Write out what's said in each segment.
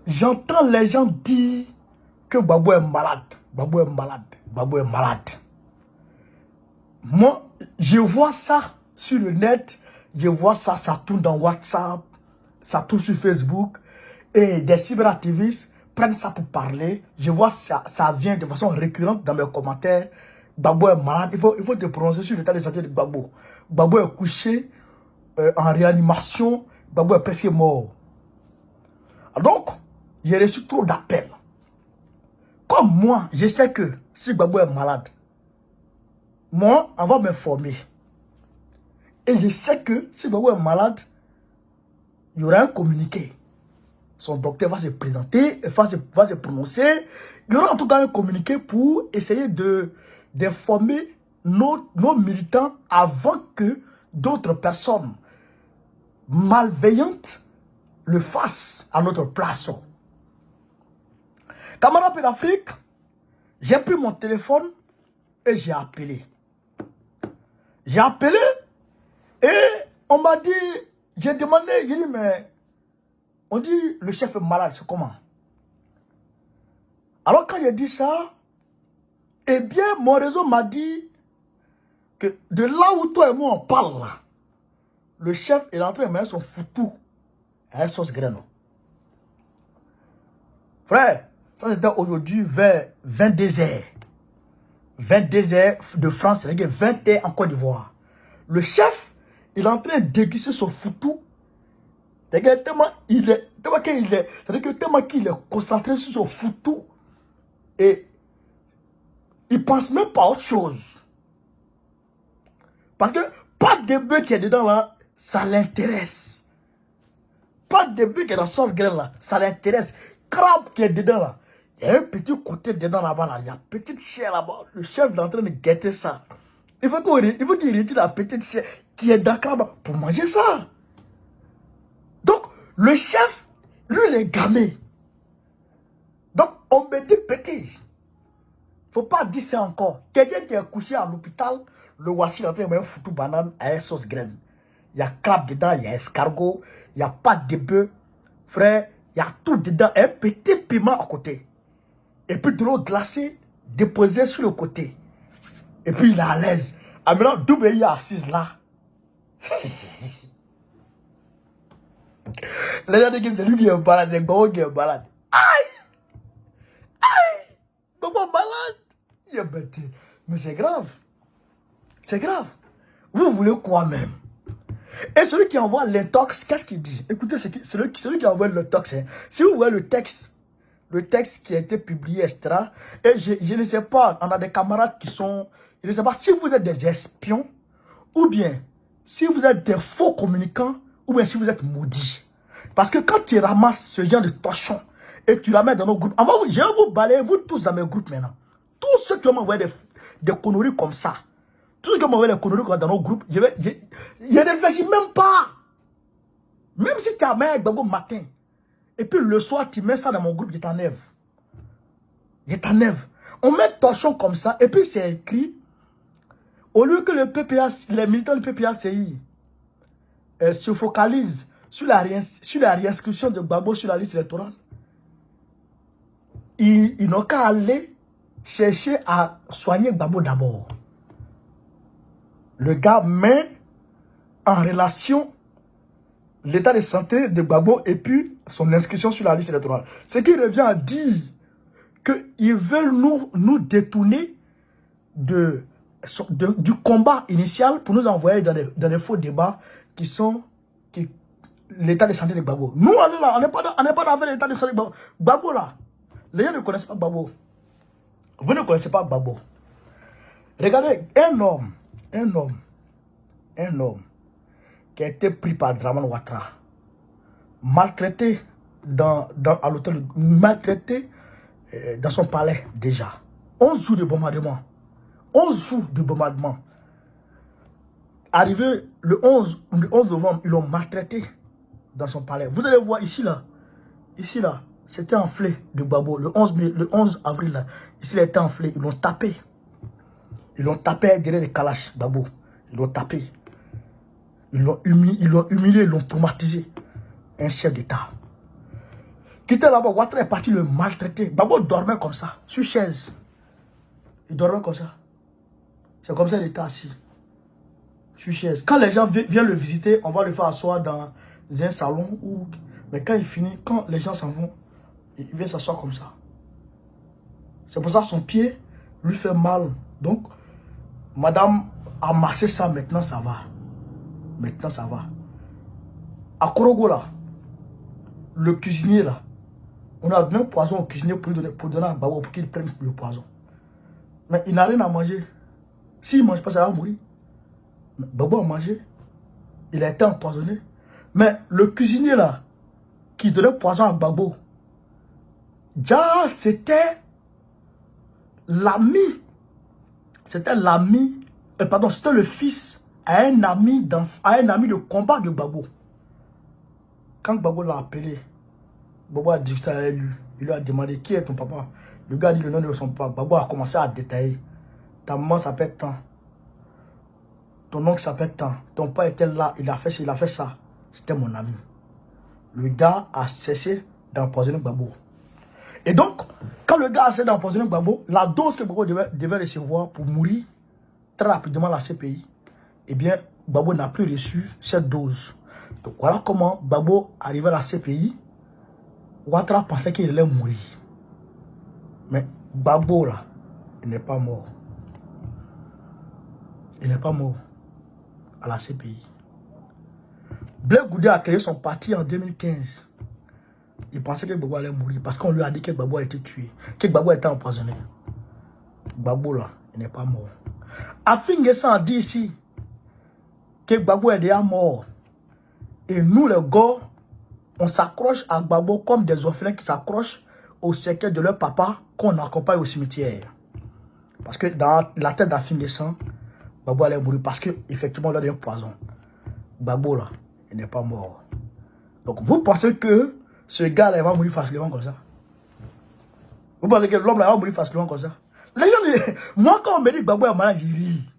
J'entends les gens dire que Gbagbo est malade. Gbagbo est malade. Gbagbo est malade. Moi, je vois ça sur le net. Je vois ça, ça tourne dans WhatsApp. Ça tourne sur Facebook. Et des cyberactivistes prennent ça pour parler. Je vois ça, ça vient de façon récurrente dans mes commentaires. Gbagbo est malade. Il faut te prononcer sur l'état de santé de Gbagbo. Gbagbo est couché en réanimation. Gbagbo est presque mort. Donc, j'ai reçu trop d'appels. Comme moi, je sais que si Gbagbo est malade, moi, on va m'informer. Et je sais que si Gbagbo est malade, il y aura un communiqué. Son docteur va se présenter, va se prononcer. Il y aura en tout cas un communiqué pour essayer d'informer nos militants avant que d'autres personnes malveillantes le fassent à notre place. Camarade d'Afrique, j'ai pris mon téléphone et j'ai appelé. J'ai appelé et on m'a dit, j'ai demandé, j'ai dit, mais on dit le chef est malade, c'est comment? Alors quand j'ai dit ça, eh bien mon réseau m'a dit que de là où toi et moi on parle là, le chef est en train de mettre son foutu à un sauce graine. Frère, ça c'était aujourd'hui vers 22h. 22h de France, c'est 20h en Côte d'Ivoire. Le chef, il est en train de déguiser son foutu. Tellement qu'il est concentré sur son foutu. Et il pense même pas à autre chose. Parce que pas de bœuf qui est dedans là, ça l'intéresse. Pas de bœuf qui est dans sauce graine là, ça l'intéresse. Crabe qui est dedans là. Il y a un petit côté dedans là-bas là. Il y a une petite chair là-bas. Le chef est en train de guetter ça. Il faut qu'il retire la petite chair qui est dans le crabe pour manger ça. Donc, le chef, lui, il est gamé. Donc, on me dit petit. Faut pas dire ça encore. Quelqu'un qui est couché à l'hôpital, le voici en train de mettre un foutu banane à une sauce graine. Il y a crabe dedans, il y a escargot, il n'y a pas de bœuf. Frère, il y a tout dedans, un petit piment à côté. Et puis de l'eau glacée déposée sur le côté. Et puis il est à l'aise. Ah maintenant, d'où il est assise là. Les gens disent que c'est lui qui est malade, c'est Gbagbo qui est malade. Aïe! Aïe! Gbagbo malade! Il est bête. Mais c'est grave. C'est grave. Vous voulez quoi même? Et celui qui envoie l'intox, qu'est-ce qu'il dit? Écoutez, celui qui envoie l'intox, hein. Si vous voyez le texte qui a été publié, etc. Et je ne sais pas, on a des camarades qui sont... Je ne sais pas si vous êtes des espions, ou bien si vous êtes des faux communicants, ou bien si vous êtes maudits. Parce que quand tu ramasses ce genre de torchon, et tu la mets dans nos groupes, je vais vous balayer, vous tous dans mes groupes maintenant. Tous ceux qui m'ont envoyé des conneries comme ça, tous ceux qui m'ont envoyé des conneries dans nos groupes, je ne réfléchis même pas. Même si tu as mis un Gbagbo matin, et puis le soir, tu mets ça dans mon groupe, je t'enlève. Je t'enlève. On met torchon comme ça, et puis c'est écrit, au lieu que le PPA, les militants du PPACI se focalisent sur la réinscription de Gbagbo sur la liste électorale, ils n'ont qu'à aller chercher à soigner Gbagbo d'abord. Le gars met en relation l'état de santé de Gbagbo et puis son inscription sur la liste électorale. Ce qui revient à dire qu'ils veulent nous détourner du combat initial pour nous envoyer dans des faux débats qui sont l'état de santé de Gbagbo. Nous, on est là, on n'est pas dans l'état de santé de Gbagbo. Gbagbo là, les gens ne connaissent pas Gbagbo. Vous ne connaissez pas Gbagbo. Regardez, un homme qui a été pris par Draman Ouattara, maltraité à l'hôtel, maltraité dans son palais déjà. 11 jours de bombardement. 11 jours de bombardement. Arrivé le 11 novembre, ils l'ont maltraité dans son palais. Vous allez voir ici là, c'était enflé de Gbagbo. Le 11 avril là, ici il était enflé, ils l'ont tapé. Ils l'ont tapé derrière les calaches, Gbagbo. Ils l'ont tapé. Ils l'ont humilié, ils l'ont traumatisé. Un chef d'État. Quitté là-bas, Ouattara est parti le maltraiter. Gbagbo dormait comme ça, sur chaise. Il dormait comme ça. C'est comme ça qu'il était assis. Sur chaise. Quand les gens viennent le visiter, on va le faire asseoir dans un salon. Mais quand il finit, quand les gens s'en vont, il vient s'asseoir comme ça. C'est pour ça que son pied lui fait mal. Donc, madame a massé ça, maintenant ça va. Maintenant ça va. À Korogo là, le cuisinier là, on a donné un poison au cuisinier pour donner à Gbagbo pour qu'il prenne le poison. Mais il n'a rien à manger. S'il ne mange pas, ça va mourir. Gbagbo a mangé. Il a été empoisonné. Mais le cuisinier là, qui donnait le poison à Gbagbo, c'était l'ami. C'était l'ami. Pardon, c'était le fils à un ami de combat de Gbagbo. Quand Gbagbo l'a appelé, Gbagbo a discuté avec lui. Il lui a demandé qui est ton papa. Le gars a dit le nom de son papa. Gbagbo a commencé à détailler. Ta maman s'appelle tant. Ton oncle s'appelle tant. Ton père était là. Il a fait ça, il a fait ça. C'était mon ami. Le gars a cessé d'empoisonner Gbagbo. Et donc, quand le gars a cessé d'empoisonner Gbagbo, la dose que Gbagbo devait recevoir pour mourir très rapidement à la CPI, eh bien, Gbagbo n'a plus reçu cette dose. Donc voilà comment Gbagbo arrivait à la CPI. Ouattara pensait qu'il allait mourir. Mais Gbagbo là, il n'est pas mort. Il n'est pas mort à la CPI. Blaise Goudé a créé son parti en 2015. Il pensait que Gbagbo allait mourir parce qu'on lui a dit que Gbagbo a été tué, que Gbagbo a été empoisonné. Gbagbo là, il n'est pas mort. Afin N'Guessan a dit ici que Gbagbo est déjà mort. Et nous les gars, on s'accroche à Gbagbo comme des orphelins qui s'accrochent au cercueil de leur papa qu'on accompagne au cimetière. Parce que dans la tête d'Afin N'Guessan, Gbagbo allait mourir parce qu'effectivement, il a un poison. Gbagbo là, il n'est pas mort. Donc vous pensez que ce gars-là va mourir facilement comme ça? Vous pensez que l'homme là va mourir facilement comme ça? Les gens, moi quand on me dit que Gbagbo est malade, je ris.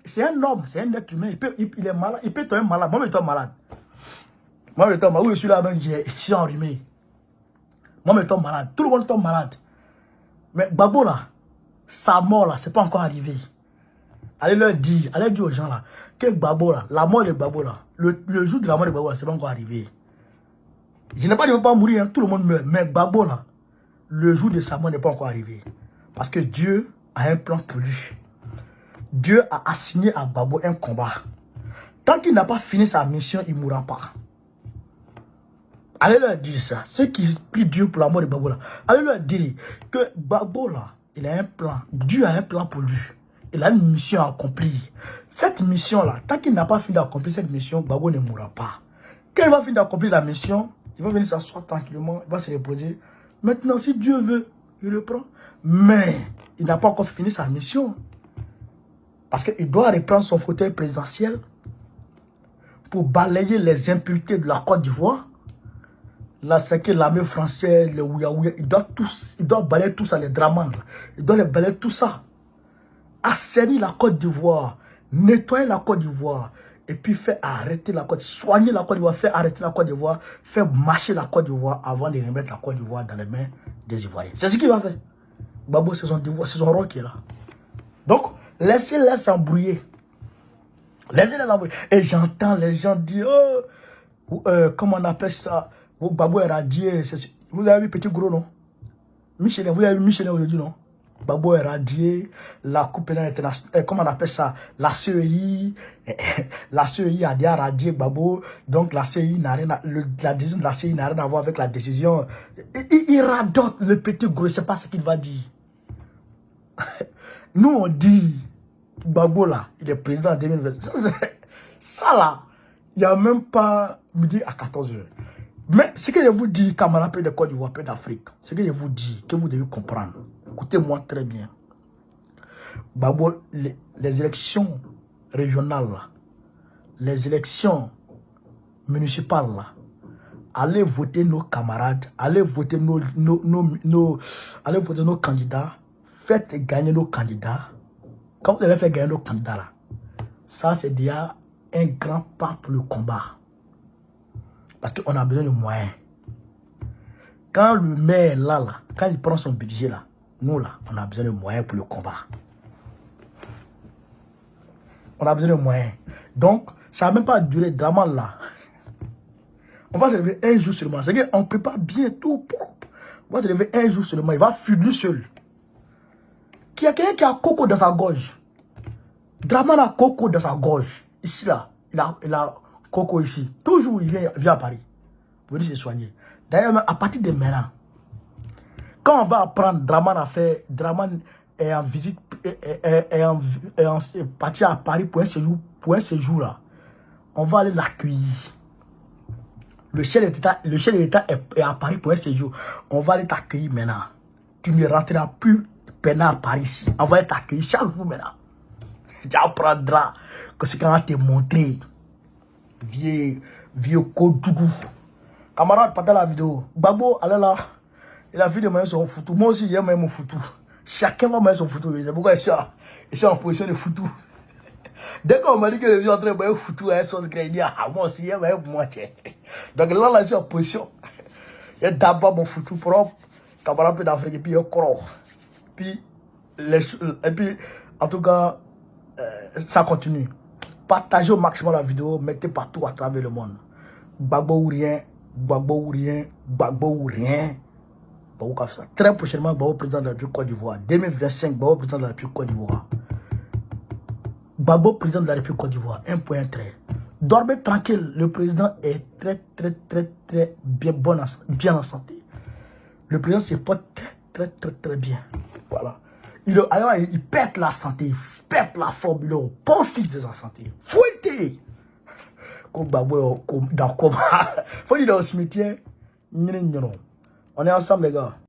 C'est un homme, c'est un être humain, il est malade, il peut être malade. Moi, je suis malade. Moi, je suis là, je suis enrhumé. Moi, je suis malade. Tout le monde est malade. Mais Gbagbo là, sa mort là, c'est pas encore arrivé. Allez dire aux gens là, que Gbagbo là, la mort de Gbagbo là, le jour de la mort de Gbagbo là, c'est pas encore arrivé. Je n'ai pas dit qu'il ne va pas mourir, hein, tout le monde meurt. Mais Gbagbo là, le jour de sa mort n'est pas encore arrivé. Parce que Dieu a un plan pour lui. Dieu a assigné à Gbagbo un combat. Tant qu'il n'a pas fini sa mission, il ne mourra pas. Allez leur dire ça. Ceux qui prient Dieu pour la mort de Gbagbo là, allez leur dire que Gbagbo là, il a un plan. Dieu a un plan pour lui. Il a une mission à accomplir. Cette mission là, tant qu'il n'a pas fini d'accomplir cette mission, Gbagbo ne mourra pas. Quand il va finir d'accomplir la mission, il va venir s'asseoir tranquillement, il va se reposer. Maintenant, si Dieu veut, il le prend. Mais il n'a pas encore fini sa mission. Parce qu'il doit reprendre son fauteuil présidentiel pour balayer les impuretés de la Côte d'Ivoire. Là, c'est que l'armée française, les Ouya-Ouya, il doit balayer tout ça, les Draman. Il doit les balayer tout ça. Assainir la Côte d'Ivoire, nettoyer la Côte d'Ivoire, et puis faire arrêter la Côte d'Ivoire, soigner la Côte d'Ivoire, faire arrêter la Côte d'Ivoire, faire marcher la Côte d'Ivoire avant de remettre la Côte d'Ivoire dans les mains des Ivoiriens. C'est ce qu'il va faire. Gbagbo, c'est son rôle qui est là. Donc, laissez-les s'embrouiller. Laissez-les s'embrouiller. Et j'entends les gens dire, comment on appelle ça? Gbagbo est radié. Vous avez vu Petit Gros, non? Michelin, vous avez vu Michelin aujourd'hui, non? Gbagbo est radié, la Coupe pénale internationale, comment on appelle ça? La CEI, la CEI a déjà radié Gbagbo, donc la CEI n'a rien la décision de la CEI n'a rien à voir avec la décision. Il radote le Petit Gros, c'est pas ce qu'il va dire. Nous on dit, Gbagbo là, il est président en 2020. Ça là, il n'y a même pas midi à 14 h. Mais ce que je vous dis, camarades de Côte d'Ivoire, peu d'Afrique, ce que je vous dis, que vous devez comprendre, écoutez-moi très bien. Gbagbo, les élections régionales, là, les élections municipales, là, allez voter nos camarades, allez voter allez voter nos candidats, faites gagner nos candidats. Quand vous allez faire gagner nos candidats, là, ça c'est déjà un grand pas pour le combat. Parce qu'on a besoin de moyens. Quand le maire là, quand il prend son budget là, nous là, on a besoin de moyens pour le combat. On a besoin de moyens. Donc, ça n'a même pas duré Draman là. On va se lever un jour seulement. C'est-à-dire qu'on prépare bien tout propre. On va se lever un jour seulement. Il va fuir lui seul. Il y a quelqu'un qui a coco dans sa gorge. Draman a coco dans sa gorge. Ici là. Il a coco ici. Toujours il vient à Paris. Pour venir se soigner. D'ailleurs, à partir de maintenant, quand on va apprendre Draman à faire, Draman est en visite, est parti à Paris pour un séjour là. On va aller l'accueillir. Le chef de l'État est à Paris pour un séjour. On va aller t'accueillir maintenant. Tu ne rentreras plus à Paris ici. On va aller t'accueillir chaque jour maintenant. Tu apprendras que c'est quand on te montrer. Vieux Kodougou. Camarade, pas la vidéo. Babo, allez là. Il a vu de mettre son photo. Moi aussi, j'aime mon photo. Chacun va mettre son photo. C'est pourquoi je suis en position de photo. Dès qu'on m'a dit que je suis en train de mettre photo à un sauce grédien, moi aussi, j'aime moi. Donc là, je suis en position. Il y a d'abord mon photo propre. Camarade peu d'Afrique et puis il y a corps. Puis, et puis, en tout cas, ça continue. Partagez au maximum la vidéo. Mettez partout à travers le monde. Gbagbo ou rien. Gbagbo ou rien. Gbagbo ou rien. Très prochainement, Gbagbo président de la République Côte d'Ivoire. 2025, Gbagbo président de la République Côte d'Ivoire. Gbagbo président de la République Côte d'Ivoire. 1.3. Dormez tranquille. Le président est très bien en santé. Le président se porte très bien. Voilà. Il perd la santé. Il perd la forme. Il est au bon fixe de sa santé. Fouettez. Comme Gbagbo dans le coma. Faut dire dans le cimetière. On est ensemble, les gars.